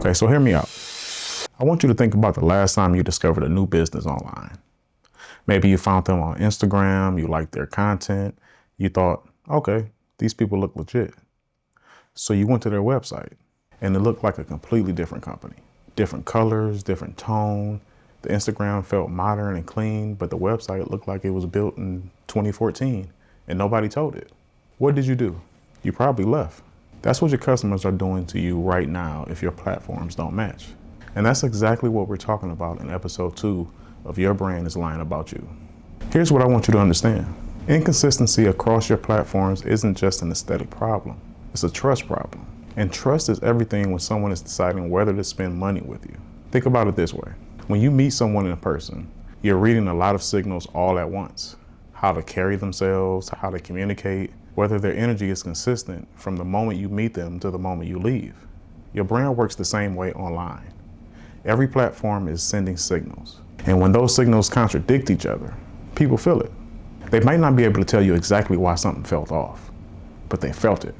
Okay, so hear me out. I want you to think about the last time you discovered a new business online. Maybe you found them on Instagram, you liked their content, you thought, okay, these people look legit. So you went to their website and it looked like a completely different company. Different colors, different tone. The Instagram felt modern and clean, but the website looked like it was built in 2014 and nobody told it. What did you do? You probably left. That's what your customers are doing to you right now if your platforms don't match. And that's exactly what we're talking about in episode 2 of Your Brand is Lying About You. Here's what I want you to understand. Inconsistency across your platforms isn't just an aesthetic problem. It's a trust problem. And trust is everything when someone is deciding whether to spend money with you. Think about it this way. When you meet someone in person, you're reading a lot of signals all at once. How to carry themselves, how to communicate, whether their energy is consistent from the moment you meet them to the moment you leave. Your brand works the same way online. Every platform is sending signals. And when those signals contradict each other, people feel it. They might not be able to tell you exactly why something felt off, but they felt it.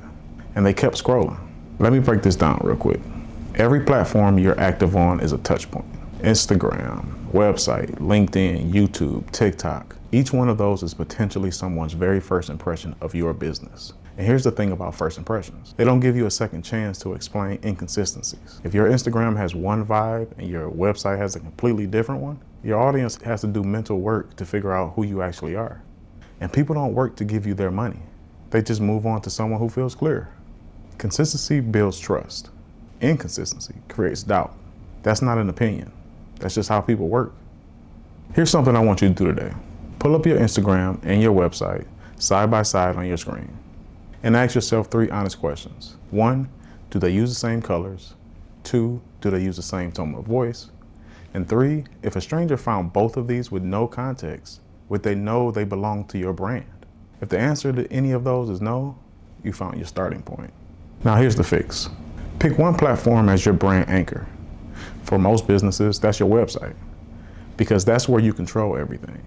And they kept scrolling. Let me break this down real quick. Every platform you're active on is a touch point. Instagram, website, LinkedIn, YouTube, TikTok. Each one of those is potentially someone's very first impression of your business. And here's the thing about first impressions. They don't give you a second chance to explain inconsistencies. If your Instagram has one vibe and your website has a completely different one, your audience has to do mental work to figure out who you actually are. And people don't work to give you their money. They just move on to someone who feels clear. Consistency builds trust. Inconsistency creates doubt. That's not an opinion. That's just how people work. Here's something I want you to do today. Pull up your Instagram and your website side by side on your screen and ask yourself 3 honest questions. 1, do they use the same colors? 2, do they use the same tone of voice? And 3, if a stranger found both of these with no context, would they know they belong to your brand? If the answer to any of those is no, you found your starting point. Now here's the fix. Pick one platform as your brand anchor. For most businesses, that's your website, because that's where you control everything.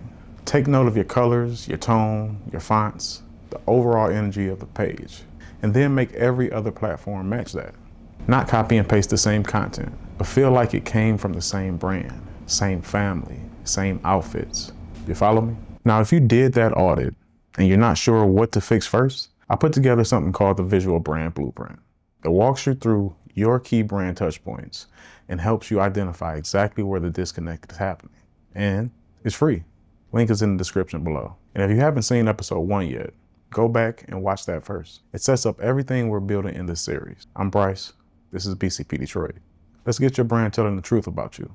Take note of your colors, your tone, your fonts, the overall energy of the page, and then make every other platform match that. Not copy and paste the same content, but feel like it came from the same brand, same family, same outfits. You follow me? Now, if you did that audit and you're not sure what to fix first, I put together something called the Visual Brand Blueprint. It walks you through your key brand touch points and helps you identify exactly where the disconnect is happening. And it's free. Link is in the description below. And if you haven't seen episode 1 yet, go back and watch that first. It sets up everything we're building in this series. I'm Bryce. This is BCP Detroit. Let's get your brand telling the truth about you.